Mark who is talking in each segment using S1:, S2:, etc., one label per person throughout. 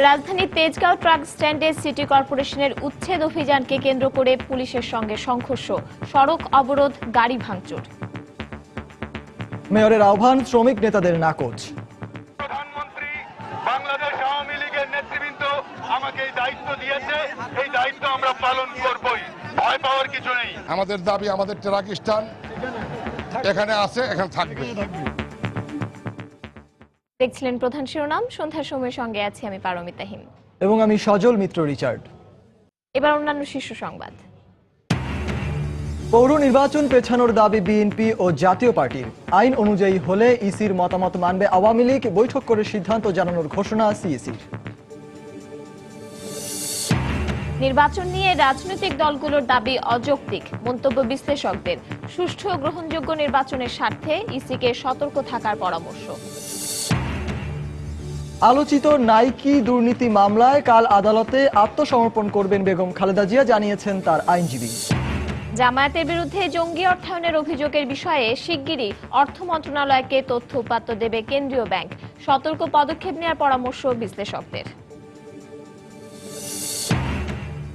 S1: রাজধানীর তেজগাঁও ট্রাক স্ট্যান্ডে সিটি কর্পোরেশনের উচ্ছেদ অভিযানকে কেন্দ্র করে পুলিশের সঙ্গে সংঘর্ষ, সড়ক অবরোধ, গাড়ি ভাঙচুর।
S2: মেয়রের আহ্বান, শ্রমিক নেতাদের নাকচ।
S3: প্রধানমন্ত্রী বাংলাদেশ আওয়ামী লীগের নেতৃবৃন্দ আমাকে এই দায়িত্ব দিয়েছে, এই দায়িত্ব আমরা পালন করবই, ভয় পাওয়ার কিছু নেই।
S4: আমাদের দাবি, আমাদের ট্রাক স্ট্যান্ড এখানে আছে, এখানে থাকবে।
S1: দেখছিলেন প্রধান শিরোনাম। সন্ধ্যার সময়ের সঙ্গে আছি আমি পারমিতা হিম
S2: এবং আমি সজল মিত্র রিচার্ড।
S1: এবার অন্যান্য শীর্ষ সংবাদ।
S2: পৌর নির্বাচন পেছানোর দাবি বিএনপি ও জাতীয় পার্টির। আইন অনুযায়ী হলে ইসির মতামত মানবে আওয়ামী লীগ, বৈঠক করে সিদ্ধান্ত জানানোর ঘোষণা সিইসির।
S1: নির্বাচন নিয়ে রাজনৈতিক দলগুলোর দাবি অযৌক্তিক, মন্তব্য বিশ্লেষকদের। সুষ্ঠু ও গ্রহণযোগ্য নির্বাচনের স্বার্থে ইসিকে সতর্ক থাকার পরামর্শ।
S2: আলোচিত নাইকি দুর্নীতি মামলায় কাল আদালতে আত্মসমর্পণ করবেন বেগম খালেদা জিয়া, জানিয়েছেন তার আইনজীবী।
S1: জামায়াতের বিরুদ্ধে জঙ্গি অর্থায়নের অভিযোগের বিষয়ে শিগগিরই অর্থ মন্ত্রণালয়কে তথ্য উপাত্ত দেবে কেন্দ্রীয় ব্যাংক, সতর্ক পদক্ষেপ নেওয়ার পরামর্শ বিশ্লেষকদের।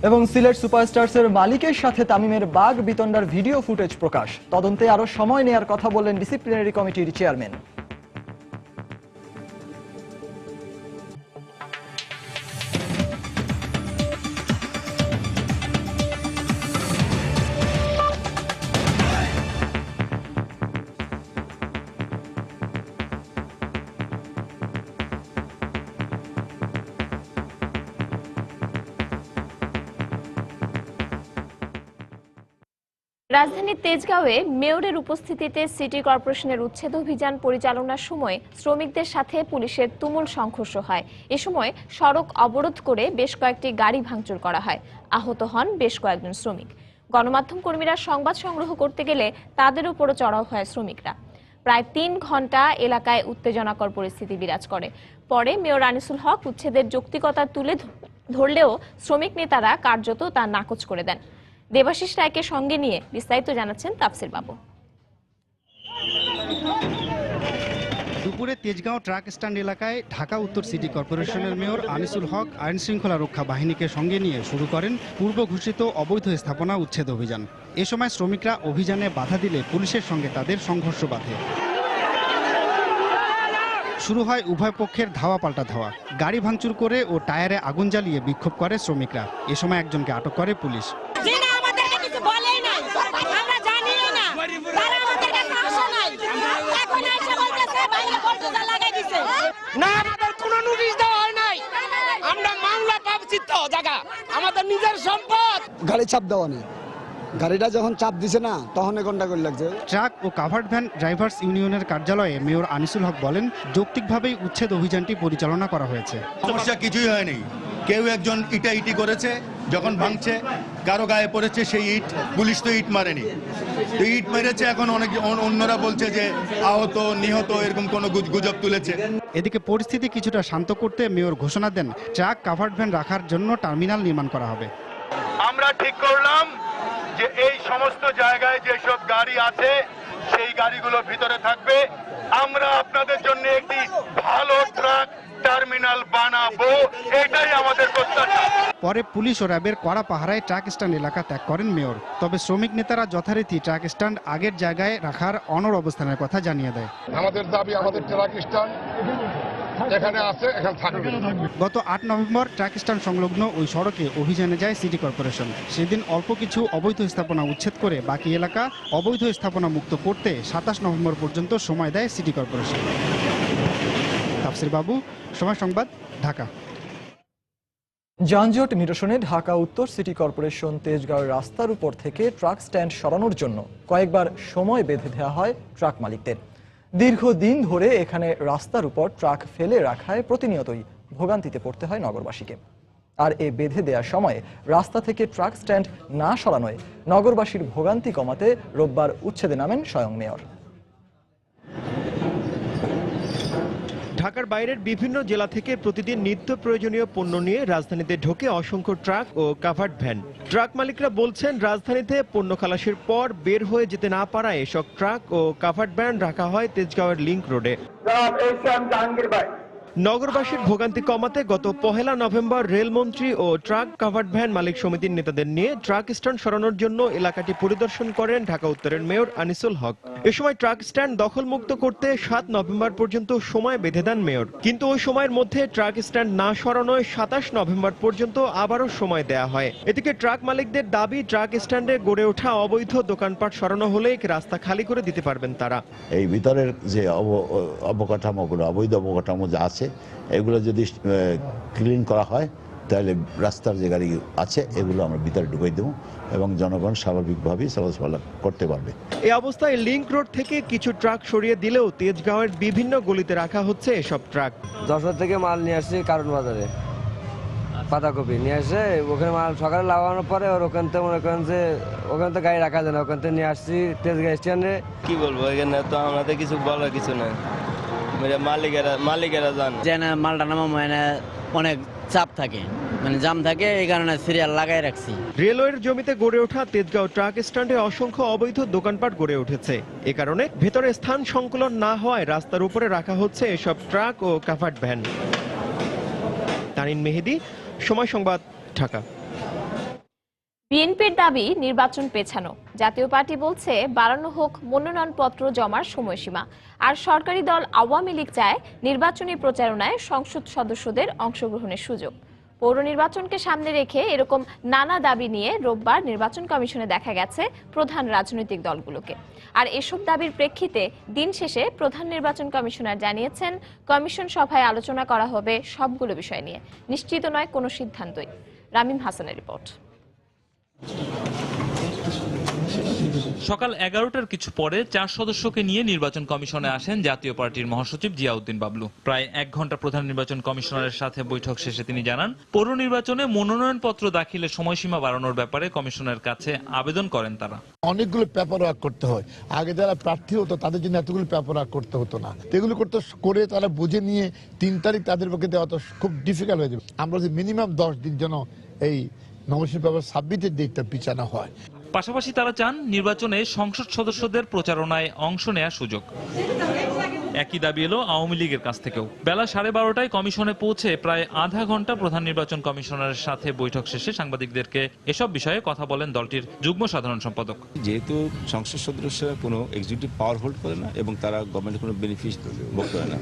S2: এবং সিলেট সুপারস্টার্সের মালিকের সাথে তামিমের বাঘ বিতণ্ডার ভিডিও ফুটেজ প্রকাশ, তদন্তে আরো সময় নেয়ার কথা বললেন ডিসিপ্লিনারি কমিটির চেয়ারম্যান।
S1: রাজধানীর তেজগাঁওয়ে মেয়রের উপস্থিতিতে সিটি কর্পোরেশনের উচ্ছেদ অভিযান পরিচালনার সময় শ্রমিকদের সাথে পুলিশের তুমুল সংঘর্ষ হয়। এ সময় সড়ক অবরোধ করে বেশ কয়েকটি গাড়ি ভাঙচুর করা হয়। আহত হন বেশ কয়েকজন শ্রমিক। গণমাধ্যম কর্মীরা সংবাদ সংগ্রহ করতে গেলে তাদের উপরও চড়াও হয় শ্রমিকরা। প্রায় 3 ঘন্টা এলাকায় উত্তেজনাকর পরিস্থিতি বিরাজ করে। পরে মেয়র আনিসুল হক উচ্ছেদের যৌক্তিকতা তুলে ধরলেও শ্রমিক নেতারা কার্যত তা নাকচ করে দেন। দেবাশিস রায়কে সঙ্গে নিয়ে বিস্তারিত জানাচ্ছেন তাফসির বাবু।
S5: দুপুরে তেজগাঁও ট্রাক স্ট্যান্ড এলাকায় ঢাকা উত্তর সিটি কর্পোরেশনের মেয়র আনিসুল হক আইন শৃঙ্খলা রক্ষা বাহিনীকে সঙ্গে নিয়ে শুরু করেন পূর্ব ঘোষিত অবৈধ স্থাপনা উচ্ছেদ অভিযান। এ সময় শ্রমিকরা অভিযানে বাধা দিলে পুলিশের সঙ্গে তাদের সংঘর্ষ বাধে। শুরু হয় উভয় পক্ষের ধাওয়া পাল্টা ধাওয়া। গাড়ি ভাঙচুর করে ও টায়ারে আগুন জ্বালিয়ে বিক্ষোভ করে শ্রমিকরা। এ সময় একজনকে আটক করে পুলিশ।
S6: না, আমাদের কোনো নোটিশ দেওয়া হয় নাই। আমরা মামলা পাচ্ছি তো জায়গা, আমাদের নিজের সম্পদ।
S7: গাড়ি চাপ দেওয়া নেই, গাড়িটা যখন চাপ দিছে না তখন গন্ডাগোল লাগছে।
S5: ট্রাক ও কাভার্ড ভ্যান ড্রাইভার্স ইউনিয়নের কার্যালয়ে মেয়র আনিসুল হক বলেন, যৌক্তিকভাবেই উচ্ছেদ অভিযানটি পরিচালনা করা হয়েছে।
S8: সমস্যা কিছুই হয়নি। কেউ একজন ইটি করেছে, যখন ভাঙছে কারো গায়ে পড়েছে সেই ইট, পুলিশ তো ইট মারেনি, তো ইট মেরেছে। এখন অনেক অন্যরা বলছে যে আহত নিহত এরকম কোনো গুজব তুলেছে।
S5: এদিকে পরিস্থিতি কিছুটা শান্ত করতে মেয়র ঘোষণা দেন, ট্রাক কাভার্ড ভ্যান রাখার জন্য টার্মিনাল নির্মাণ করা হবে।
S3: আমরা ঠিক করলাম যে এই সমস্ত জায়গায় যেসব গাড়ি আছে সেই গাড়িগুলো ভিতরে থাকবে। আমরা আপনাদের জন্য একটি ভালো ট্রাক টার্মিনাল বানাবো, এটাই আমাদের প্রত্যাশা।
S5: পরে পুলিশ ও র্যাবের কড়া পাহারায় ট্রাক স্ট্যান্ড এলাকা ত্যাগ করেন মেয়র। তবে শ্রমিক নেতারা যথারীতি ট্রাক স্ট্যান্ড আগের জায়গায় রাখার অনড় অবস্থানের কথা জানিয়ে দেয়।
S4: আমাদের দাবি, আমাদের ট্রাক স্ট্যান্ড এখানে আছে, এখানে থাকবে।
S5: গত 8 নভেম্বর ট্রাক স্ট্যান্ড সংলগ্ন ওই সড়কে অভিযানে যায় সিটি কর্পোরেশন। সেদিন অল্প কিছু অবৈধ স্থাপনা উচ্ছেদ করে বাকি এলাকা অবৈধ স্থাপনা মুক্ত করতে 27 নভেম্বর পর্যন্ত সময় দেয় সিটি কর্পোরেশন। তাফসির বাবু, সময় সংবাদ, ঢাকা।
S2: যানজট নিরসনে ঢাকা উত্তর সিটি কর্পোরেশন তেজগাঁওয়ের রাস্তার উপর থেকে ট্রাক স্ট্যান্ড সরানোর জন্য কয়েকবার সময় বেঁধে দেওয়া হয় ট্রাক মালিকদের। দীর্ঘদিন ধরে এখানে রাস্তার উপর ট্রাক ফেলে রাখায় প্রতিনিয়তই ভোগান্তিতে পড়তে হয় নগরবাসীকে। আর এ বেঁধে দেওয়ার সময় রাস্তা থেকে ট্রাক স্ট্যান্ড না সরানোয় নগরবাসীর ভোগান্তি কমাতে রোববার উচ্ছেদে নামেন স্বয়ং মেয়র।
S9: ঢাকার বাইরের বিভিন্ন জেলা থেকে প্রতিদিন নিত্য প্রয়োজনীয় পণ্য নিয়ে রাজধানীতে ঢোকে অসংখ্য ট্রাক ও কাভার্ড ভ্যান। ট্রাক মালিকরা বলছেন, রাজধানীতে পণ্য খালাসের পর বের হয়ে যেতে না পারায় এসব ট্রাক ও কাভার্ড ভ্যান রাখা হয় তেজগাঁওয়ের লিংক রোডে। নগরবাসীর ভোগান্তি কমাতে গত 1 নভেম্বর রেলমন্ত্রী ও ট্রাক কাভার্ড ভ্যান মালিক সমিতির নেতাদের নিয়ে ট্রাক স্ট্যান্ড সরানোর জন্য এলাকাটি পরিদর্শন করেন ঢাকা উত্তরের মেয়র আনিসুল হক। এ সময় ট্রাক স্ট্যান্ড দখলমুক্ত করতে 7 নভেম্বর পর্যন্ত সময় বেঁধে দেন মেয়র, কিন্তু ওই সময়ের মধ্যে ট্রাক স্ট্যান্ড না সরানোয় 27 নভেম্বর পর্যন্ত আবারও সময় দেয়া হয়। এদিকে ট্রাক মালিকদের দাবি, ট্রাক স্ট্যান্ডে গড়ে ওঠা অবৈধ দোকানপাট সরানো হলে রাস্তা খালি করে দিতে পারবেন তারা।
S10: এই ভিতরের যে অবকাঠামোগুলো, অবৈধ অবকাঠামো যা আছে, এগুলো যদি ক্লিন করা হয় তাহলে রাস্তার যে গাড়ি আছে এগুলো আমরা ভিতরে ঢুকাই দেবো এবং জনগণ স্বাভাবিকভাবেই চলাচল করতে পারবে।
S9: এই অবস্থায় লিংক রোড থেকে কিছু ট্রাক সরিয়ে দিলেও তেজগাঁওয়ের বিভিন্ন গলিতে রাখা হচ্ছে এসব ট্রাক।
S11: যশোর থেকে মাল নিয়ে আসছি কারণ বাজারে, পাতাকপি নিয়ে আসে, ওখানে মাল সকালে লাগানোর পরে ওর ওখান থেকে মনে করেন যে ওখানে তো গাড়ি রাখা যায় না, ওখান থেকে নিয়ে আসছি তেজগাঁ স্ট্যান্ডে।
S12: কি বলবো, এখানে তো আমাদের কিছু বলার কিছু নাই, মালিকেরা জান
S13: যে না মালটা নামা মানে অনেক চাপ থাকে, মানে জাম থাকে, এই কারণে সিরিয়াল লাগাই রাখছি।
S9: রেলওয়ের জমিতে গড়ে ওঠা তেজগাঁও ট্রাক স্ট্যান্ডে অসংখ্য অবৈধ দোকানপাট গড়ে উঠেছে। এ কারণে ভেতরে স্থান সংকুলন না হওয়ায় রাস্তার উপরে রাখা হচ্ছে এসব ট্রাক ও কাভার্ড ভ্যান। তানিন মেহেদি, সময় সংবাদ, ঢাকা।
S1: বিএনপির দাবি নির্বাচন পেছানো। জাতীয় পার্টি বলছে বাড়ানো হোক মনোনয়নপত্র জমার সময়সীমা। আর সরকারি দল আওয়ামী লীগ চায় নির্বাচনী প্রচারণায় সংসদ সদস্যদের অংশগ্রহণের সুযোগ। পৌর নির্বাচনকে সামনে রেখে এরকম নানা দাবি নিয়ে রোববার নির্বাচন কমিশনে দেখা গেছে প্রধান রাজনৈতিক দলগুলোকে। আর এসব দাবির প্রেক্ষিতে দিন শেষে প্রধান নির্বাচন কমিশনার জানিয়েছেন, কমিশন সভায় আলোচনা করা হবে সবগুলো বিষয় নিয়ে, নিশ্চিত নয় কোনো সিদ্ধান্তই। রামিম হাসানের রিপোর্ট।
S14: সকাল 11টার কিছু পরে 4 সদস্যকে নিয়ে নির্বাচন কমিশনে আসেন জাতীয় পার্টির মহাসচিব জিয়াউদ্দিন বাবলু। প্রায় 1 ঘন্টা প্রধান নির্বাচন কমিশনারের সাথে বৈঠক শেষে তিনি জানান, পৌর নির্বাচনে মনোনয়নপত্র দাখিলের সময়সীমা বাড়ানোর ব্যাপারে কমিশনের কাছে আবেদন করেন তারা।
S4: অনেকগুলো পেপার ওয়ার্ক করতে হয়, আগে যারা প্রার্থী হতো তাদের জন্য এতগুলো পেপার ওয়ার্ক করতে হতো না, এগুলো করে তারা বুঝে নিয়ে 3 তারিখ তাদের পক্ষে দেওয়া তো খুব ডিফিকাল্ট হয়ে যাবে। আমরা যে মিনিমাম 10 দিন যেন এই নমিনেশন পেপার সাবমিটের ডেটটা পিছানো হয়।
S14: পাশাপাশি তারা চান নির্বাচনে সংসদ সদস্যদের প্রচারণায় অংশ নেওয়ার সুযোগ। একই দাবি এলো আওয়ামী লীগের কাছ থেকেও। বেলা 12:30টায় কমিশনে পৌঁছে প্রায় আধা ঘন্টা প্রধান নির্বাচন কমিশনারের সাথে বৈঠক শেষে সাংবাদিকদেরকে এসব বিষয়ে কথা বলেন দলটির যুগ্ম সাধারণ সম্পাদক।
S15: যেহেতু সংসদ সদস্যরা কোনো এক্সিকিউটিভ পাওয়ার হোল্ড করে না এবং তারা গভর্নমেন্টের কোনো বেনিফিট ভোগ করে না,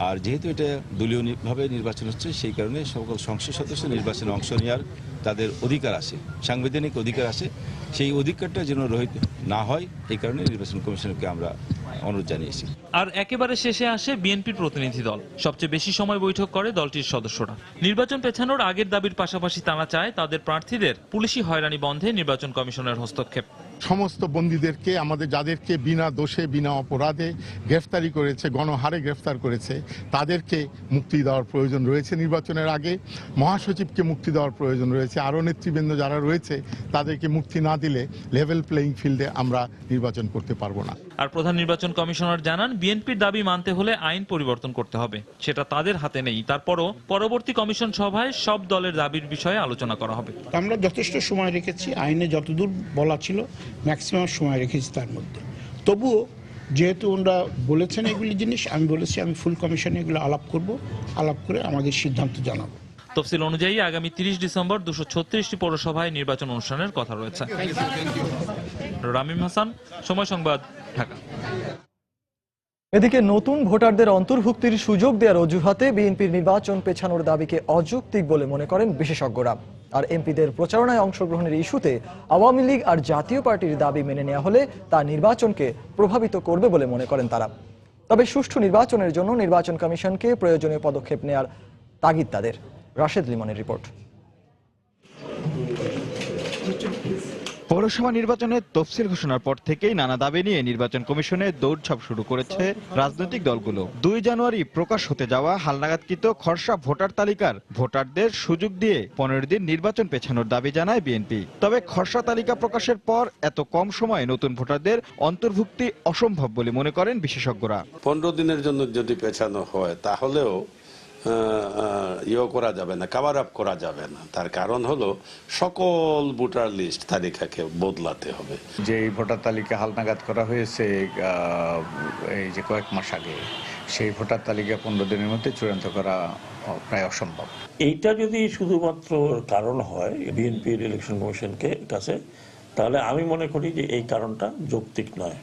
S15: আর যেহেতু এটা দলীয়ভাবে নির্বাচন হচ্ছে, সেই কারণে সকল সংসদ সদস্য নির্বাচনে অংশ নেওয়ার তাদের অধিকার আছে, সাংবিধানিক অধিকার আছে, সেই অধিকারটা যেন রহিত না হয়, এই কারণে নির্বাচন কমিশনকে আমরা অনুরোধ জানিয়েছি।
S14: আর একেবারে শেষে আসে বিএনপির প্রতিনিধি দল। সবচেয়ে বেশি সময় বৈঠক করে দলটির সদস্যরা। নির্বাচন পেছানোর আগের দাবির পাশাপাশি তারা চায় তাদের প্রার্থীদের পুলিশি হয়রানি বন্ধে নির্বাচন কমিশনের হস্তক্ষেপ।
S4: সমস্ত বন্দীদেরকে, আমাদের যাদেরকে বিনা দোষে বিনা অপরাধে গ্রেফতারি করেছে, গণহারে গ্রেফতার করেছে, তাদেরকে মুক্তি দেওয়ার প্রয়োজন রয়েছে। নির্বাচনের আগে মহাসচিবকে মুক্তি দেওয়ার প্রয়োজন রয়েছে। আরও নেতৃবৃন্দ যারা রয়েছে তাদেরকে মুক্তি না দিলে লেভেল প্লেইং ফিল্ডে আমরা নির্বাচন করতে পারবো না।
S14: আর প্রধান নির্বাচন কমিশনার জানান, বিএনপির দাবি মানতে হলে আইন পরিবর্তন করতে হবে, সেটা তাদের হাতে নেই। তারপরও পরবর্তী কমিশন সভায় সব দলের দাবির বিষয়ে আলোচনা করা হবে।
S16: আমরা যথেষ্ট সময় রেখেছি, আইনে যতদূর বলা ছিল ম্যাক্সিমাম সময় রেখেছি তার মধ্যে। তবুও যেহেতু ওনারা বলেছেন এগুলি জিনিস, আমি বলেছি আমি ফুল কমিশনে এগুলো আলাপ করব, আলাপ করে আমাদের সিদ্ধান্ত জানাবো।
S14: তফসিল অনুযায়ী আগামী 30 ডিসেম্বর 236টি পৌরসভায় নির্বাচন অনুষ্ঠানের কথা রয়েছে। রামিম হাসান, সময় সংবাদ, ঢাকা।
S2: এদিকে নতুন ভোটারদের অন্তর্ভুক্তির সুযোগ দেওয়ার অজুহাতে বিএনপির নির্বাচন পেছানোর দাবিকে অযৌক্তিক বলে মনে করেন বিশেষজ্ঞরা। আর এমপিদের প্রচারণায় অংশগ্রহণের ইস্যুতে আওয়ামী লীগ আর জাতীয় পার্টির দাবি মেনে নেওয়া হলে তা নির্বাচনকে প্রভাবিত করবে বলে মনে করেন তারা। তবে সুষ্ঠু নির্বাচনের জন্য নির্বাচন কমিশনকে প্রয়োজনীয় পদক্ষেপ নেওয়ার তাগিদ তাদের। রাশেদ লিমনের রিপোর্ট।
S17: পৌরসভা নির্বাচনের তফসিল ঘোষণার পর থেকেই নানা দাবি নিয়ে নির্বাচন কমিশনে দৌড়ঝাঁপ শুরু করেছে রাজনৈতিক দলগুলো। 2 জানুয়ারি প্রকাশ হতে যাওয়া হালনাগাদকৃত খসড়া ভোটার তালিকার ভোটারদের সুযোগ দিয়ে 15 দিন নির্বাচন পেছানোর দাবি জানায় বিএনপি। তবে খসড়া তালিকা প্রকাশের পর এত কম সময়ে নতুন ভোটারদের অন্তর্ভুক্তি অসম্ভব বলে মনে করেন বিশেষজ্ঞরা।
S18: 15 দিনের জন্য যদি পেছানো হয় তাহলেও করা যাবে না, কভার আপ করা যাবে না। তার কারণ হলো সকল ভোটার লিস্ট তালিকাকে বদলাতে হবে।
S19: যে ভোটার তালিকা হালনাগাদ করা হয়েছে এই যে কয়েক মাস আগে, সেই ভোটার তালিকা 15 দিনের মধ্যে চূড়ান্ত করা প্রায় অসম্ভব।
S20: এইটা যদি শুধুমাত্র কারণ হয় বিএনপির ইলেকশন কমিশনকে কাছে, তাহলে আমি মনে করি যে এই কারণটা যৌক্তিক নয়।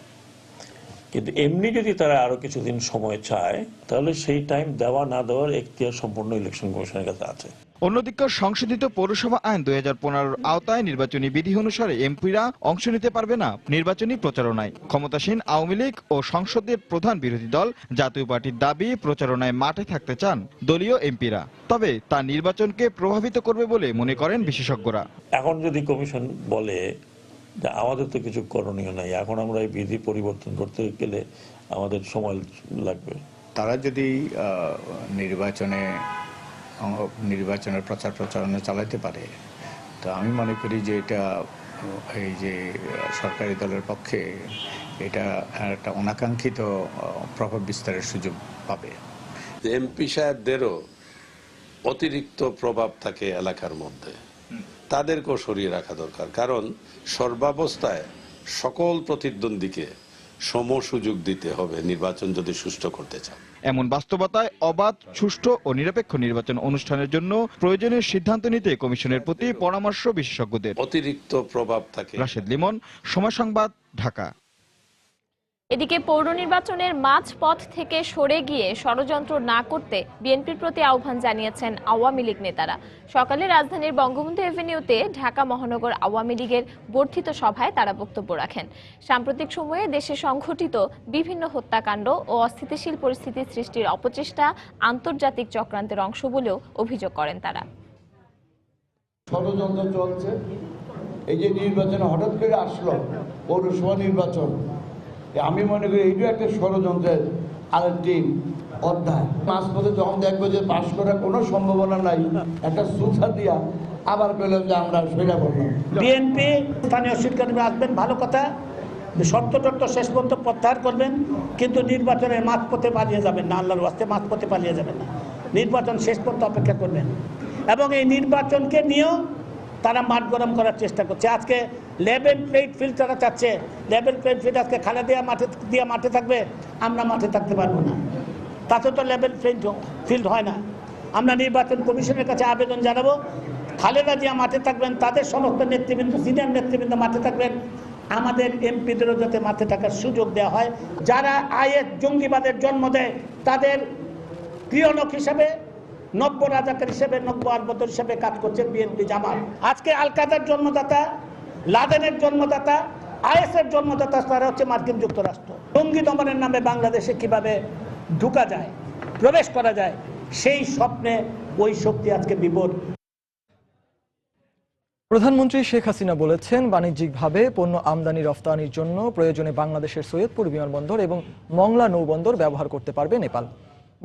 S20: কিন্তু এমনি যদি তারা আরো কিছুদিন সময় চায়, তাহলে সেই টাইম দেওয়া না দেওয়ার এখতিয়ার সম্পূর্ণ ইলেকশন কমিশনের কাছে আছে।
S17: অন্যদিকে সংশোধিত পৌরসভা আইন 2015-র আওতায় নির্বাচনী বিধি অনুসারে এমপিরা অংশ নিতে পারবে না নির্বাচনী প্রচারণায়। ক্ষমতাসীন আওয়ামী লীগ ও সংসদের প্রধান বিরোধী দল জাতীয় পার্টির দাবি প্রচারণায় মাঠে থাকতে চান দলীয় এমপিরা, তবে তা নির্বাচনকে প্রভাবিত করবে বলে মনে করেন বিশেষজ্ঞরা।
S20: এখন যদি কমিশন বলে যে আমাদের তো কিছু করণীয় নাই, এখন আমরা এই বিধি পরিবর্তন করতে গেলে আমাদের সময় লাগবে,
S19: তারা যদি নির্বাচনের প্রচার প্রচারণা চালাতে পারে, তো আমি মনে করি যে এটা এই যে সরকারি দলের পক্ষে এটা একটা অনাকাঙ্ক্ষিত প্রভাব বিস্তারের সুযোগ পাবে।
S18: এমপি সাহেবদেরও অতিরিক্ত প্রভাব থাকে এলাকার মধ্যে, তাদেরকেও সরিয়ে রাখা দরকার, কারণ সর্বাবস্থায় সকল প্রতিদ্বন্দ্বীকে সম সুযোগ দিতে হবে নির্বাচন যদি সুষ্ঠু করতে চান।
S17: এমন বাস্তবতায় অবাধ, সুষ্ঠু ও নিরপেক্ষ নির্বাচন অনুষ্ঠানের জন্য প্রয়োজনীয় সিদ্ধান্ত নিতে কমিশনের প্রতি পরামর্শ বিশেষজ্ঞদের।
S18: অতিরিক্ত প্রভাব থাকে।
S17: রাশেদ লিমন, সময় সংবাদ, ঢাকা।
S1: এদিকে পৌর নির্বাচনের মাঝপথ থেকে সরে গিয়ে ষড়যন্ত্র না করতে বিএনপির প্রতি আহ্বান জানিয়েছেন আওয়ামী লীগ নেতারা। সকালে রাজধানীর বঙ্গবন্ধু এভিনিউতে ঢাকা মহানগর আওয়ামী লীগের বর্ধিত সভায় তারা বক্তব্য রাখেন। সাম্প্রতিক সময়ে দেশে সংঘটিত বিভিন্ন হত্যাকাণ্ড ও অস্থিতিশীল পরিস্থিতি সৃষ্টির অপচেষ্টা আন্তর্জাতিক চক্রান্তের অংশ বলেও অভিযোগ করেন তারা।
S21: ষড়যন্ত্র চলছে, এই যে নির্বাচন হঠাৎ করে আসলো পৌরসভা নির্বাচন, আমি মনে করি এইটা একটা ষড়যন্ত্রের আরেকটি অধ্যায়। মাঝপথে যখন দেখবো যে পাশ করার কোনো সম্ভাবনা নাই, একটা সুথা দিয়া আবার পেলাম যে আমরা সেটা বললাম।
S22: বিএনপি স্থানীয় শিক্ষার্থী আসবেন, ভালো কথা, শর্ত টর্ত শেষ পর্যন্ত প্রত্যাহার করবেন, কিন্তু নির্বাচনের মাঝপথে পালিয়ে যাবেন না, আল্লাহর ওয়াস্তে মাঝপথে পালিয়ে যাবেন না, নির্বাচন শেষ পর্যন্ত অপেক্ষা করবেন। এবং এই নির্বাচনকে নিয়েও তারা মাঠ গরম করার চেষ্টা করছে। আজকে লেভেল প্লেইং ফিল্ড তারা চাচ্ছে, লেভেল প্লেইং ফিল্ড আজকে খালেদা মাঠে থাকবে, আমরা মাঠে থাকতে পারবো না, তাতে তো লেভেল প্লেইং ফিল্ড হয় না। আমরা নির্বাচন কমিশনের কাছে আবেদন জানাবো, খালেদা জিয়া মাঠে থাকবেন, তাদের সমস্ত নেতৃবৃন্দ, সিনিয়র নেতৃবৃন্দ মাঠে থাকবেন, আমাদের এমপিদেরও যাতে মাঠে থাকার সুযোগ দেওয়া হয়। যারা আইএস জঙ্গিবাদের জন্ম দেয় তাদের ক্রিয়নক হিসাবে, নব্য রাজাকার হিসেবে, নব্য আলবদর হিসেবে কাজ করছে বিএনপি জামাত। আজকে আল কাদার জন্মদাতা, লাদেনের জন্মদাতা, আইএসের জন্মদাতা তারা হচ্ছে মার্কিন যুক্তরাষ্ট্র। জঙ্গি দমনের নামে বাংলাদেশে কিভাবে ঢুকা যায়, প্রবেশ করা যায়, সেই স্বপ্নে ওই শক্তি আজকে বিপদ।
S2: প্রধানমন্ত্রী শেখ হাসিনা বলেছেন, বাণিজ্যিকভাবে পণ্য আমদানি রফতানির জন্য প্রয়োজনে বাংলাদেশের সৈয়দপুর বিমানবন্দর এবং মংলা নৌবন্দর ব্যবহার করতে পারবে নেপাল।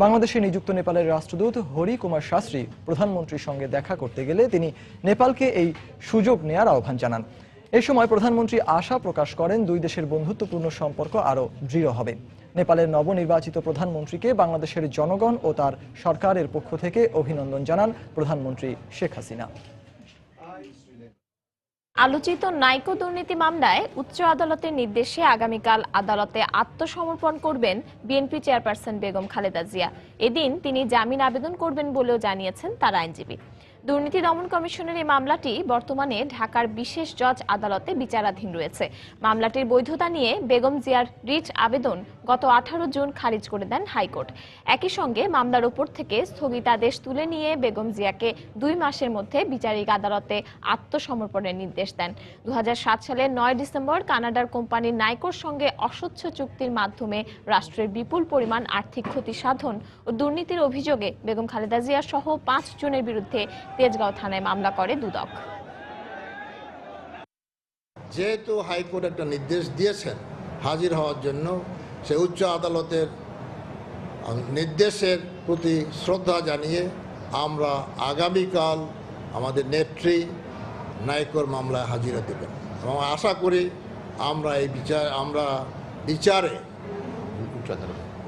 S2: বাংলাদেশে নিযুক্ত নেপালের রাষ্ট্রদূত হরি কুমার শাস্ত্রী প্রধানমন্ত্রীর সঙ্গে দেখা করতে গেলে তিনি নেপালকে এই সুযোগ নেয়ার আহ্বান জানান। এই সময় প্রধানমন্ত্রী আশা প্রকাশ করেন দুই দেশের বন্ধুত্বপূর্ণ সম্পর্ক আরও দৃঢ় হবে। নেপালের নবনির্বাচিত প্রধানমন্ত্রীকে বাংলাদেশের জনগণ ও তার সরকারের পক্ষ থেকে অভিনন্দন জানান প্রধানমন্ত্রী শেখ হাসিনা।
S1: আলোচিত নাইকো দুর্নীতি মামলায় উচ্চ আদালতের নির্দেশে আগামীকাল আদালতে আত্মসমর্পণ করবেন বিএনপি চেয়ারপারসন বেগম খালেদা জিয়া। এদিন তিনি জামিন আবেদন করবেন বলেও জানিয়েছেন তার আইনজীবী। দুর্নীতি দমন কমিশনের এই মামলাটি বর্তমানে ঢাকার বিশেষ জজ আদালতে বিচারাধীন রয়েছে। মামলাটির বৈধতা নিয়ে বেগম জিয়ার রিট আবেদন গত 18 জুন খারিজ করে দেন হাইকোর্ট। একই সঙ্গে মামলার উপর থেকে স্থগিতাদেশ তুলে নিয়ে বেগম জিয়াকে 2 মাসের মধ্যে বিচারিক আদালতে আত্মসমর্পণের নির্দেশ দেন। 2007 সালের 9 ডিসেম্বর কানাডার কোম্পানি নাইকোর সঙ্গে অস্বচ্ছ চুক্তির মাধ্যমে রাষ্ট্রের বিপুল পরিমাণ আর্থিক ক্ষতি সাধন ও দুর্নীতির অভিযোগে বেগম খালেদা জিয়া সহ 5 জনের বিরুদ্ধে তেজগাঁও থানায় মামলা করে দুদক।
S23: যেহেতু হাইকোর্ট একটা নির্দেশ দিয়েছেন হাজির হওয়ার জন্য, সে উচ্চ আদালতের নির্দেশের প্রতি শ্রদ্ধা জানিয়ে আমরা আগামীকাল আমাদের নেত্রী নাইকোর মামলায় হাজিরা দেবেন এবং আশা করি আমরা বিচারে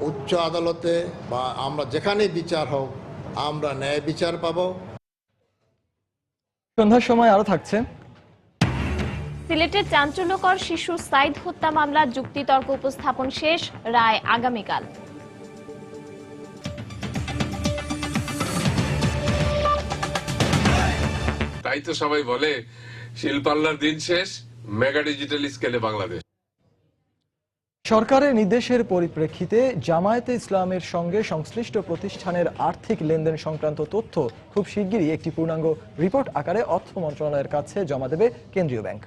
S23: উচ্চ আদালতে বা আমরা যেখানেই বিচার হোক আমরা ন্যায় বিচার পাবো।
S2: সন্ধ্যার সময় আরো থাকছে।
S1: সিলেটের চাঞ্চল্যকর শিশু সাইদ হত্যা মামলার যুক্তিতর্ক উপস্থাপন শেষ, রায় আগামীকাল।
S6: তাই তো সবাই বলে শিল্পাল্লার দিন শেষ, মেগা ডিজিটাল স্কেলে বাংলাদেশ।
S2: সরকারের নির্দেশের পরিপ্রেক্ষিতে জামায়াতে ইসলামের সঙ্গে সংশ্লিষ্ট প্রতিষ্ঠানের আর্থিক লেনদেন সংক্রান্ত তথ্য খুব শিগগিরই একটি পূর্ণাঙ্গ রিপোর্ট আকারে অর্থ মন্ত্রণালয়ের কাছে জমা দেবে কেন্দ্রীয় ব্যাংক।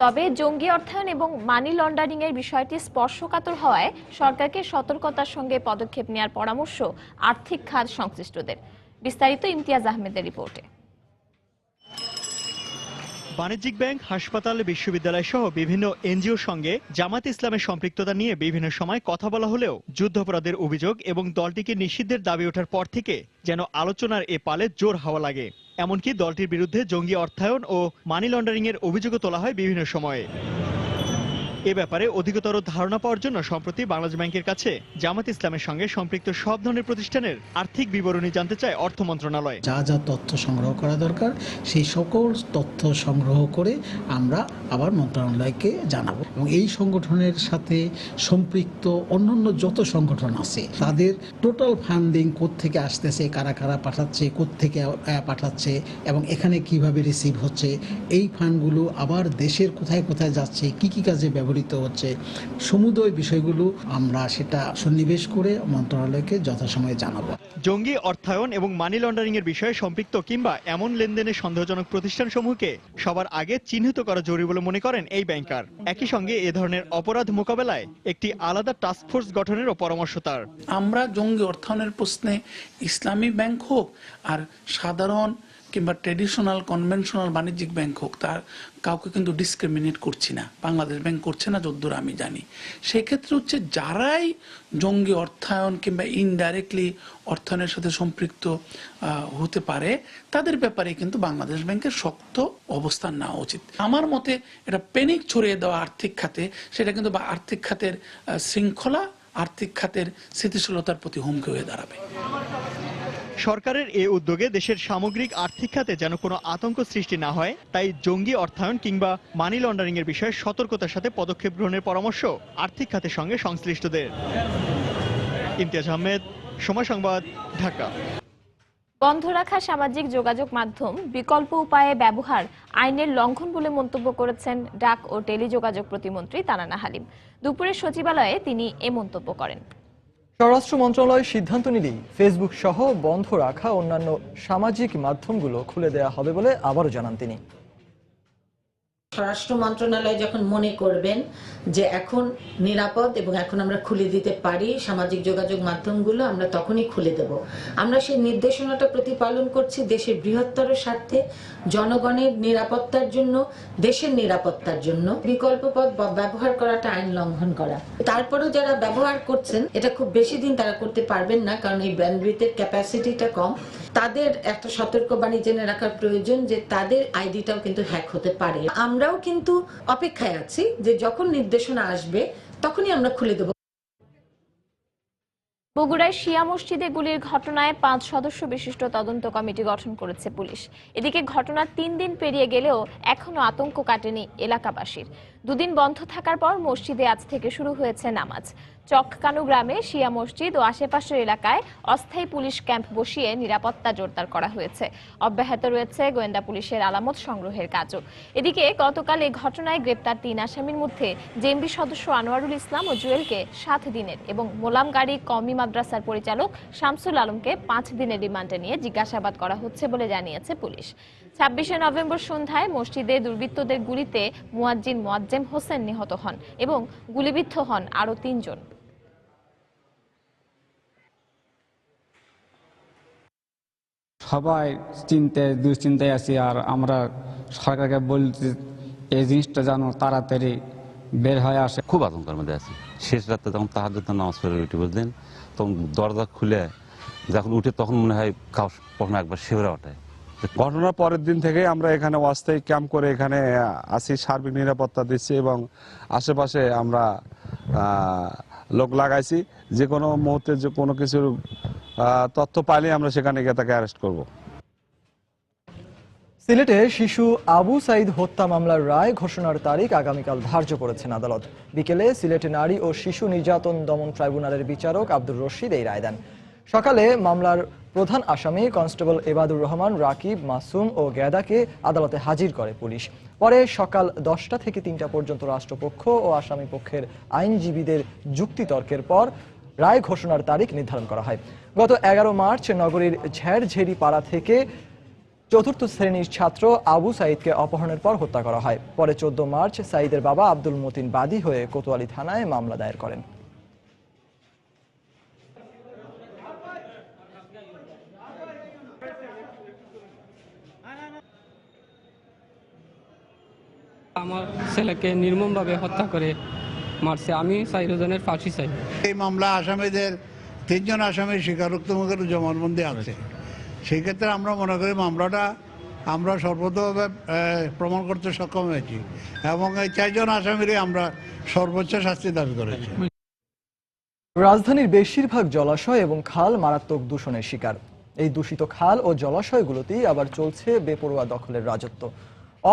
S1: তবে জঙ্গি অর্থায়ন এবং মানি লন্ডারিং এর বিষয়টি স্পর্শকাতর হওয়ায় সরকারকে সতর্কতার সঙ্গে পদক্ষেপ নেওয়ার পরামর্শ আর্থিক খাত সংশ্লিষ্টদের। বিস্তারিত ইমতিয়াজ আহমেদের রিপোর্টে।
S7: বাণিজ্যিক ব্যাংক, হাসপাতাল, বিশ্ববিদ্যালয় সহ বিভিন্ন এনজিওর সঙ্গে জামায়াতে ইসলামের সম্পৃক্ততা নিয়ে বিভিন্ন সময় কথা বলা হলেও যুদ্ধাপরাধের অভিযোগ এবং দলটিকে নিষিদ্ধের দাবি ওঠার পর থেকে যেন আলোচনার এ পালে জোর হাওয়া লাগে। এমনকি দলটির বিরুদ্ধে জঙ্গি অর্থায়ন ও মানি লন্ডারিং এর অভিযোগও তোলা হয় বিভিন্ন সময়ে। এ ব্যাপারে অধিকতর ধারণা পাওয়ার জন্য সম্প্রতি বাংলাদেশ ব্যাংকের কাছে জামায়াতে ইসলামের সঙ্গে সম্পৃক্ত সব ধরনের প্রতিষ্ঠানের আর্থিক বিবরণী জানতে চায় অর্থ মন্ত্রণালয়।
S8: যা যা তথ্য সংগ্রহ করা দরকার সেই সকল তথ্য সংগ্রহ করে আমরা আবার মন্ত্রণালয়কে জানাবো এবং এই সংগঠনের সাথে সম্পৃক্ত অন্যান্য যত সংগঠন আছে তাদের টোটাল ফান্ডিং কোত্থেকে আসতেছে, কারা কারা পাঠাচ্ছে, কোত্থেকে পাঠাচ্ছে এবং এখানে কিভাবে রিসিভ হচ্ছে, এই ফান্ডগুলো আবার দেশের কোথায় কোথায় যাচ্ছে, কি কি কাজে ব্যবহৃত হচ্ছে, সমুদয় বিষয়গুলো আমরা সেটা সন্নিবেশ করে মন্ত্রণালয়কে যথাসময়ে জানাবো।
S7: জঙ্গি অর্থায়ন এবং মানি লন্ডারিং এর বিষয়ে সম্পৃক্ত কিংবা এমন লেনদেনের সন্দেহজনক প্রতিষ্ঠানসমূহকে সবার আগে চিহ্নিত করা জরুরি বলে মনে করেন এই ব্যাংকার। একই সঙ্গে এ ধরনের অপরাধ মোকাবেলায় একটি আলাদা টাস্ক ফোর্স গঠনেরও পরামর্শ তার।
S16: আমরা জঙ্গি অর্থায়নের প্রশ্নে ইসলামী ব্যাংক হোক আর সাধারণ কিংবা ট্রেডিশনাল কনভেনশনাল বাণিজ্যিক ব্যাংক হোক, তার কাউকে কিন্তু ডিসক্রিমিনেট করছি না, বাংলাদেশ ব্যাংক করছে না যদ্দূর আমি জানি। সেক্ষেত্রে হচ্ছে যারাই জঙ্গি অর্থায়ন কিংবা ইনডাইরেক্টলি অর্থায়নের সাথে সম্পৃক্ত হতে পারে তাদের ব্যাপারে কিন্তু বাংলাদেশ ব্যাংকের শক্ত অবস্থান নেওয়া উচিত। আমার মতে এটা প্যানিক ছড়িয়ে দেওয়া আর্থিক খাতে, সেটা কিন্তু আর্থিক খাতের শৃঙ্খলা, আর্থিক খাতের স্থিতিশীলতার প্রতি হুমকি হয়ে দাঁড়াবে।
S7: সরকারের এ উদ্যোগে দেশের সামগ্রিক আর্থিক খাতে যেন কোনো আতঙ্ক সৃষ্টি না হয়, তাই জঙ্গি অর্থায়ন কিংবা মানি লন্ডারিং এর বিষয়ে সতর্কতার সাথে পদক্ষেপ গ্রহণের পরামর্শ আর্থিক খাতের সঙ্গে সংশ্লিষ্টদের। ইমতিয়াজ আহমেদ, সময় সংবাদ, ঢাকা।
S1: বন্ধ রাখা সামাজিক যোগাযোগ মাধ্যম বিকল্প উপায়ে ব্যবহার আইনের লঙ্ঘন বলে মন্তব্য করেছেন ডাক ও টেলিযোগাযোগ প্রতিমন্ত্রী তানান্না হালিম। দুপুরে সচিবালয়ে তিনি এ মন্তব্য করেন।
S2: স্বরাষ্ট্র মন্ত্রণালয় সিদ্ধান্ত নিলেই ফেসবুক সহ বন্ধ রাখা অন্যান্য সামাজিক মাধ্যমগুলো খুলে দেওয়া হবে বলে আবারও জানান তিনি।
S24: স্বরাষ্ট্র মন্ত্রণালয় যখন মনে করবেন যে এখন নিরাপদ এবং এখন আমরা খুলে দিতে পারি সামাজিক যোগাযোগ মাধ্যমগুলো, আমরা তখনই খুলে দেব। আমরা সেই নির্দেশনাটা প্রতিপালন করছি দেশের বৃহত্তর স্বার্থে, জনগণের নিরাপত্তার জন্য, দেশের নিরাপত্তার জন্য। বিকল্প পথ ব্যবহার করাটা আইন লঙ্ঘন করা। তারপরেও যারা ব্যবহার করছেন এটা খুব বেশি দিন তারা করতে পারবেন না, কারণ এই ব্যান্ডউইথের ক্যাপাসিটিটা কম। তাদের একটা সতর্কবাণী জেনে রাখার প্রয়োজন যে তাদের আইডিটাও কিন্তু হ্যাক হতে পারে। আমরাও কিন্তু অপেক্ষায় আছি যে যখন নির্দেশনা আসবে তখনই আমরা খুলে দেব।
S1: বগুড়ায় শিয়া মসজিদে গুলির ঘটনায় 5 সদস্য বিশিষ্ট তদন্ত কমিটি গঠন করেছে পুলিশ। এদিকে ঘটনার 3 দিন পেরিয়ে গেলেও এখনো আতঙ্ক কাটেনি এলাকাবাসীর। দুদিন বন্ধ থাকার পর মসজিদে আজ থেকে শুরু হয়েছে নামাজ। চককানু গ্রামে শিয়া মসজিদ ও আশেপাশের এলাকায় অস্থায়ী পুলিশ ক্যাম্প বসিয়ে নিরাপত্তা জোরদার করা হয়েছে। অব্যাহত রয়েছে গোয়েন্দা পুলিশের আলামত সংগ্রহের কাজও। এদিকে গতকাল এই ঘটনায় গ্রেপ্তার 3 আসামির মধ্যে জেএমবি সদস্য আনোয়ারুল ইসলাম ও জুয়েলকে 7 দিনের এবং মোলামগাড়ি কওমি মাদ্রাসার পরিচালক শামসুল আলমকে 5 দিনের রিমান্ডে নিয়ে জিজ্ঞাসাবাদ করা হচ্ছে বলে জানিয়েছে পুলিশ। 26শে নভেম্বর সন্ধ্যায় মসজিদে দুর্বৃত্তদের গুলিতে মুয়াজ্জিন মোয়াজ্জেম হোসেন নিহত হন এবং গুলিবিদ্ধ হন আরও 3 জন।
S25: সবাই দুশ্চিন্তায় আছি, আর আমরা সরকারকে বলছি এই জিনিসটা যেন তাড়াতাড়ি বের হয়ে আসে।
S26: খুব আতঙ্কের মধ্যে আছি। শেষ রাতে যখন তাহাজ্জুদ নামাজ পড়ে উঠে বুঝলেন, তখন দরজা খুলে যখন উঠে তখন মনে হয় কখনো একবার শিবরা ওঠে।
S27: ঘটনার পরের দিন থেকে আমরা এখানে অস্থায়ী ক্যাম্প করে এখানে আসি, সার্বিক নিরাপত্তা দিচ্ছি এবং আশেপাশে আমরা লোক লাগাইছি। যে কোনো মুহূর্তে যে কোনো কিছুর তথ্য পাইলে আমরা সেখানে গিয়ে তাকে অ্যারেস্ট করব।
S2: সিলেটে শিশু আবু সাইদ হত্যা মামলার রায় ঘোষণার তারিখ আগামীকাল ধার্য করেছেন আদালত। বিকেলে সিলেটে নারী ও শিশু নির্যাতন দমন ট্রাইব্যুনালের বিচারক আব্দুর রশিদ এই রায় দেন। সকালে মামলার প্রধান আসামি কনস্টেবল এবাদুর রহমান, রাকিব, মাসুম ও গ্যাদাকে আদালতে হাজির করে পুলিশ। পরে সকাল 10টা থেকে 3টা পর্যন্ত রাষ্ট্রপক্ষ ও আসামি পক্ষের আইনজীবীদের যুক্তিতর্কের পর রায় ঘোষণার তারিখ নির্ধারণ করা হয়। গত 11 মার্চ নগরীর ঝেড়ঝেড়ি পাড়া থেকে 4র্থ শ্রেণীর ছাত্র আবু সাইদকে অপহরণের পর হত্যা করা হয়। পরে 14 মার্চ সাইদের বাবা আব্দুল মতিন বাদী হয়ে কোতোয়ালি থানায় মামলা দায়ের করেন।
S3: আমার ছেলেকে নির্মমভাবে হত্যা করে মারছে, আমি 4 জনের ফাঁসি চাই।
S21: এই মামলা আসামিদের 3 জন আসামির স্বীকারোক্তিমূলক জবানবন্দি আছে। সেই ক্ষেত্রে আমরা মনে করি মামলাটা আমরা সর্বতভাবে প্রমাণ করতে সক্ষম হয়েছি এবং এই 4 জন আসামিরই আমরা সর্বোচ্চ শাস্তি দাবি করেছি।
S2: রাজধানীর বেশিরভাগ জলাশয় এবং খাল মারাত্মক দূষণের শিকার। এই দূষিত খাল ও জলাশয়গুলোতেই আবার চলছে বেপরোয়া দখলের রাজত্ব।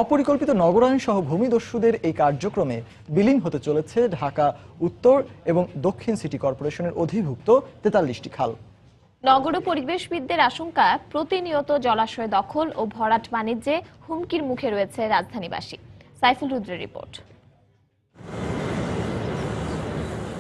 S2: অপরিকল্পিত নগরায়ন সহ ভূমিদস্যুদের এই কার্যক্রমে বিলীন হতে চলেছে ঢাকা উত্তর এবং দক্ষিণ সিটি কর্পোরেশনের অধিভুক্ত 43টি খাল।
S1: নগর ও পরিবেশবিদদের আশঙ্কা, প্রতিনিয়ত জলাশয় দখল ও ভরাট বাণিজ্যে হুমকির মুখে রয়েছে রাজধানীবাসী। সাইফুল রুদ্রের রিপোর্ট।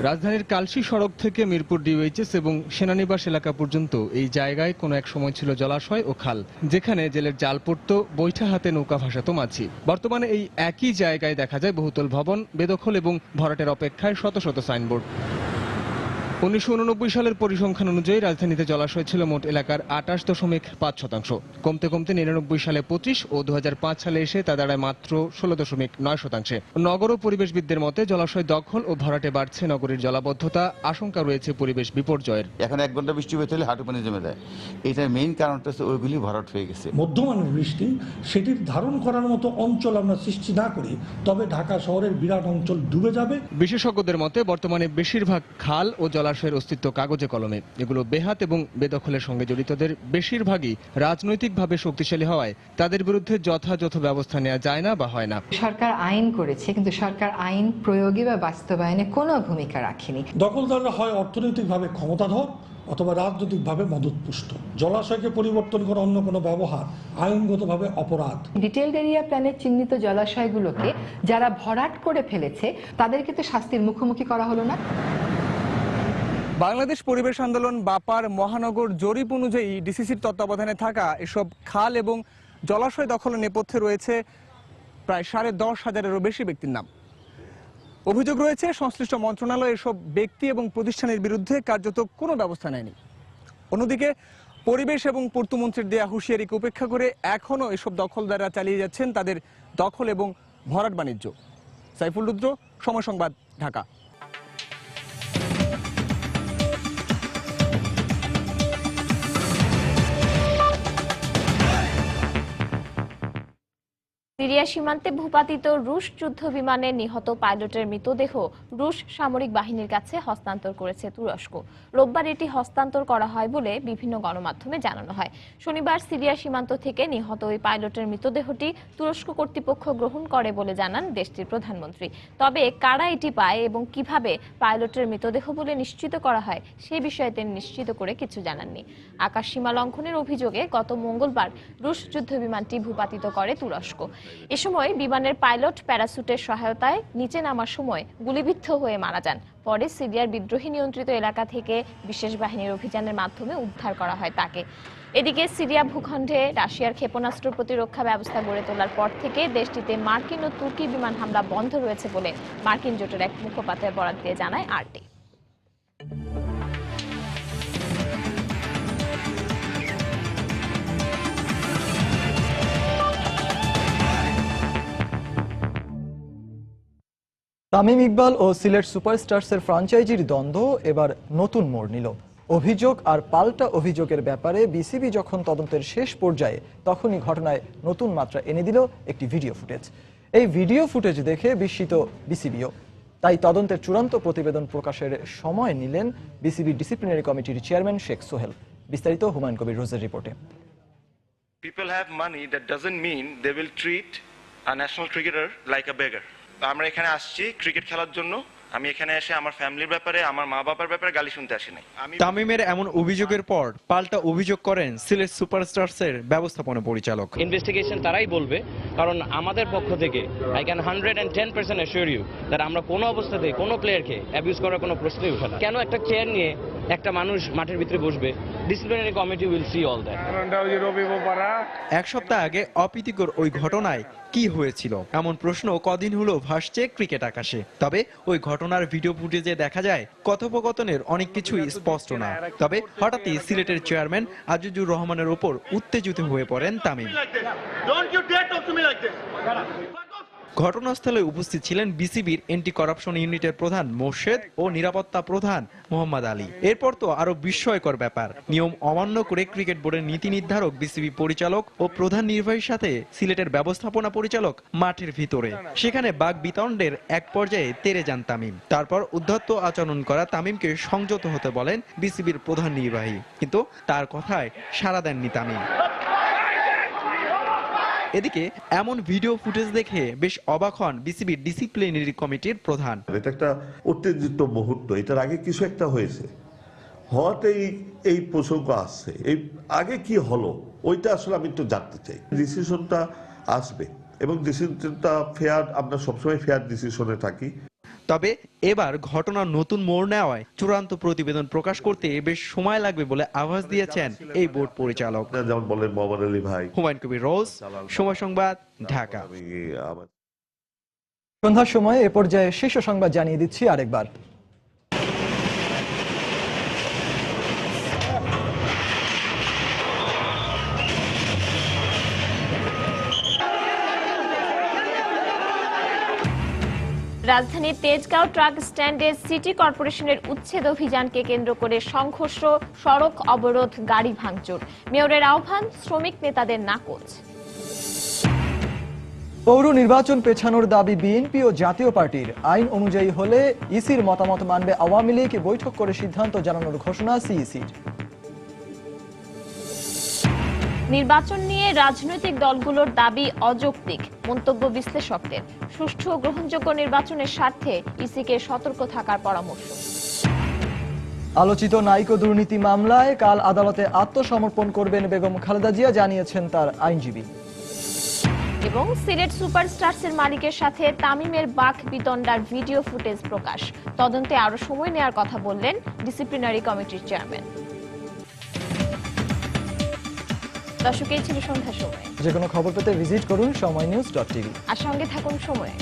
S5: রাজধানীর কালশী সড়ক থেকে মিরপুর ডিওএইচএস এবং সেনানিবাস এলাকা পর্যন্ত এই জায়গায় কোনো এক সময় ছিল জলাশয় ও খাল, যেখানে জেলের জাল পড়ত, বৈঠা হাতে নৌকা ভাসাতো মাঝি। বর্তমানে এই একই জায়গায় দেখা যায় বহুতল ভবন, বেদখল এবং ভরাটের অপেক্ষায় শত শত সাইনবোর্ড। 1989 সালের পরিসংখ্যান অনুযায়ী রাজধানীতে জলাশয় ছিল মোট এলাকার 28.5%। কমতে কমতে 99 সালে 25 ও 2005 সালে এসে তা দাঁড়ায় মাত্র 16.9%। নগর ও পরিবেশবিদদের মতে জলাশয় দখল ও ভরাটে বাড়ছে নগরীর জলাবদ্ধতা, আশঙ্কা রয়েছে পরিবেশ বিপর্যয়ের।
S9: এখন 1 ঘন্টা বৃষ্টি হতে হলে হাঁটু পানি জমে যায়। এটার মেইন কারণটা হচ্ছে ওইগুলি ভরাট হয়ে গেছে।
S10: মধ্যমানের বৃষ্টি সেটির ধারণ করার মতো অঞ্চল আমরা সৃষ্টি না করি, তবে ঢাকা শহরের বিরাট অঞ্চল ডুবে যাবে।
S5: বিশেষজ্ঞদের মতে বর্তমানে বেশিরভাগ খাল ও জলাশয়ের অস্তিত্ব কাগজে কলমে। এগুলো বেহাত এবং বেদখলের সঙ্গে জড়িতদের বেশিরভাগই রাজনৈতিকভাবে শক্তিশালী হওয়ায় তাদের বিরুদ্ধে যথাযথ ব্যবস্থা নেওয়া যায় না বা হয় না।
S11: সরকার আইন করেছে, কিন্তু সরকার আইন প্রয়োগে বা বাস্তবায়নে কোনো ভূমিকা রাখেনি।
S10: দখলদাররা হয় অর্থনৈতিকভাবে ক্ষমতাধর অথবা রাজনৈতিকভাবে মদতপুষ্ট। জলাশয়কে পরিবর্তন করা অন্য কোনো ব্যবহার আইনগতভাবে অপরাধ।
S11: ডিটেইলড এরিয়া প্ল্যানে চিহ্নিত জলাশয়গুলোকে যারা ভরাট করে ফেলেছে তাদেরকে তো শাস্তির মুখোমুখি করা হলো না।
S5: বাংলাদেশ পরিবেশ আন্দোলন বাপার মহানগর জরিপ অনুযায়ী ডিসিসির তত্ত্বাবধানে থাকা এসব খাল এবং জলাশয় দখলের নেপথ্যে রয়েছে প্রায় 10,500-এরও বেশি ব্যক্তির নাম। অভিযোগ রয়েছে সংশ্লিষ্ট মন্ত্রণালয় এসব ব্যক্তি এবং প্রতিষ্ঠানের বিরুদ্ধে কার্যত কোনো ব্যবস্থা নেয়নি। অন্যদিকে পরিবেশ এবং পূর্তমন্ত্রীর দেয়া হুঁশিয়ারিকে উপেক্ষা করে এখনও এসব দখলদাররা চালিয়ে যাচ্ছেন তাদের দখল এবং ভরাট বাণিজ্য। সাইফুল রুদ্র, সময় সংবাদ, ঢাকা।
S1: সিরিয়া সীমান্তে ভূপাতিত রুশ যুদ্ধ বিমানে নিহত পাইলটের মৃতদেহ রুশ সামরিক বাহিনীর কাছে হস্তান্তর করেছে তুরস্ক। রোববার এটি হস্তান্তর করা হয় বলে বিভিন্ন গণমাধ্যমে জানানো হয়। শনিবার সিরিয়া সীমান্ত থেকে নিহত ওই পাইলটের মৃতদেহটি তুরস্ক কর্তৃপক্ষ গ্রহণ করে বলে জানান দেশটির প্রধানমন্ত্রী। তবে কারা এটি পায় এবং কিভাবে পাইলটের মৃতদেহ বলে নিশ্চিত করা হয় সে বিষয়ে তিনি নিশ্চিত করে কিছু জানাননি। আকাশ সীমা লঙ্ঘনের অভিযোগে গত মঙ্গলবার রুশ যুদ্ধ বিমানটি ভূপাতিত করে তুরস্ক। এ সময় বিমানের পাইলট প্যারাসুটের সহায়তায় নিচে নামার সময় গুলিবিদ্ধ হয়ে মারা যান। পরে সিরিয়ার বিদ্রোহী নিয়ন্ত্রিত এলাকা থেকে বিশেষ বাহিনীর অভিযানের মাধ্যমে উদ্ধার করা হয় তাকে। এদিকে সিরিয়া ভূখণ্ডে রাশিয়ার ক্ষেপণাস্ত্র প্রতিরক্ষা ব্যবস্থা গড়ে তোলার পর থেকে দেশটিতে মার্কিন ও তুর্কি বিমান হামলা বন্ধ রয়েছে বলে মার্কিন জোটের এক মুখপাত্রের বরাত দিয়ে জানায় আরটি।
S2: তামিম ইকবাল ও সিলেট সুপারস্টার্সের ফ্র্যাঞ্চাইজির দ্বন্দ্ব এবার নতুন মোড় নিল। অভিযোগ আর পাল্টা অভিযোগের ব্যাপারে বিসিবি যখন তদন্তের শেষ পর্যায়ে, তখনই ঘটনায় নতুন মাত্রা এনে দিল একটি ভিডিও ফুটেজ। এই ভিডিও ফুটেজ দেখে বিস্মিত বিসিবিও। তাই তদন্তের চূড়ান্ত প্রতিবেদন প্রকাশের সময় নিলেন বিসিবি ডিসিপ্লিনারি কমিটির চেয়ারম্যান শেখ সোহেল। বিস্তারিত হুমায়ুন কবির রোজের রিপোর্টে।
S12: People have money, that doesn't mean they will treat a national cricketer like a beggar. আমরা এখানে আসছি ক্রিকেট খেলার জন্য, আমি এখানে এসে আমার ফ্যামিলির ব্যাপারে, আমার মা বাবার ব্যাপারে গালি শুনতে আসি নাই।
S17: তামিমের এমন অভিযোগের পর পাল্টা অভিযোগ করেন সিলেট সুপারস্টারসের ব্যবস্থাপনা পরিচালক।
S4: ইনভেস্টিগেশন তারাই বলবে, কারণ আমাদের পক্ষ থেকে I can 110% assure you that আমরা কোনো অবস্থাতে কোনো প্লেয়ারকে অ্যাবিউজ করার কোনো প্রশ্নই ওঠে না। কেন একটা চেয়ার নিয়ে একটা মানুষ মাঠের ভিতরে বসবে? Disciplinary committee will see all that.
S17: এক সপ্তাহ আগে অপ্রীতিকর ওই ঘটনায় কি হয়েছিল এমন প্রশ্ন কদিন হলো ভাসছে ক্রিকেট আকাশে। তবে ওই ঘটনার ভিডিও ফুটেজে দেখা যায় কথোপকথনের অনেক কিছুই স্পষ্ট না। তবে হঠাৎই সিলেটের চেয়ারম্যান আজিজুর রহমানের উপর উত্তেজিত হয়ে পড়েন তামিম। ঘটনাস্থলে উপস্থিত ছিলেন বিসিবির এন্টি করাপশন ইউনিটের প্রধান মোর্শেদ ও নিরাপত্তা প্রধান মোহাম্মদ আলী। এরপর তো আরো বিস্ময়কর ব্যাপার, নিয়ম অমান্য করে ক্রিকেট বোর্ডের নীতি নির্ধারক, বিসিবি পরিচালক ও প্রধান নির্বাহীর সাথে সিলেটের ব্যবস্থাপনা পরিচালক মাঠের ভিতরে। সেখানে বাক বিতণ্ডের এক পর্যায়ে তেড়ে যান তামিম। তারপর উদ্ধত্ত আচরণ করা তামিমকে সংযত হতে বলেন বিসিবির প্রধান নির্বাহী, কিন্তু তার কথায় সাড়া দেননি তামিম। এদিকে এমন ভিডিও ফুটেজ দেখে বেশ অবাক হন বিসিবির ডিসিপ্লিনারি কমিটির প্রধান।
S13: এটা একটা উত্তেজিত মুহূর্ত, এটার আগে কিছু একটা হয়েছে, হওয়াতেই এই প্রসঙ্গ আসছে। এই আগে কি হলো ওইটা আসলে আমি একটু জানতে চাই। ডিসিশনটা আসবে এবং ডিসিশনটা ফেয়ার, আমরা সবসময় ফেয়ার ডিসিশনে থাকি।
S17: তবে এবার ঘটনার নতুন মোড় নেওয়ায় চূড়ান্ত প্রতিবেদন প্রকাশ করতে বেশ সময় লাগবে বলে আভাস দিয়েছেন এই বোর্ড পরিচালক।
S13: যেমন বলেন মোহাম্মদ আলী ভাই।
S17: হুমায়ুন কবির রোজ, সময় সংবাদ, ঢাকা।
S2: সন্ধ্যার সময় এ পর্যায়ে শীর্ষ সংবাদ জানিয়ে দিচ্ছি আরেকবার।
S1: রাজধানীর তেজগাঁও ট্রাক স্ট্যান্ডে সিটি কর্পোরেশনের উচ্ছেদ অভিযানকে কেন্দ্র করে সংঘর্ষ, সড়ক অবরোধ, গাড়ি ভাঙচুর। মেয়রের আহ্বান, শ্রমিক নেতাদের নাকচ।
S2: পৌর নির্বাচন পেছানোর দাবি বিএনপি ও জাতীয় পার্টির। আইন অনুযায়ী হলে ইসির মতামত মানবে আওয়ামী লীগ, বৈঠক করে সিদ্ধান্ত জানানোর ঘোষণা সিইসির।
S1: নির্বাচন নিয়ে রাজনৈতিক দলগুলোর দাবি অযৌক্তিক, মন্তব্য বিশ্লেষকদের। সুষ্ঠু ও গ্রহণযোগ্য নির্বাচনের স্বার্থে ইসিকে সতর্ক থাকার পরামর্শ।
S2: আলোচিত নাইকো দুর্নীতি মামলায় কাল আদালতে আত্মসমর্পণ করবেন বেগম খালেদা জিয়া, জানিয়েছেন তার আইনজীবী।
S1: এবং সিলেট সুপারস্টারসের মালিকের সাথে তামিমের বাক বিতণ্ডার ভিডিও ফুটেজ প্রকাশ। তদন্তে আরো সময় নেওয়ার কথা বললেন ডিসিপ্লিনারি কমিটির চেয়ারম্যান। দর্শক, এই ছিল সন্ধ্যার সময়।
S2: যে কোনো খবর পেতে ভিজিট করুন সময়নিউজ.tv।
S1: আর সঙ্গে থাকুন সময়ে।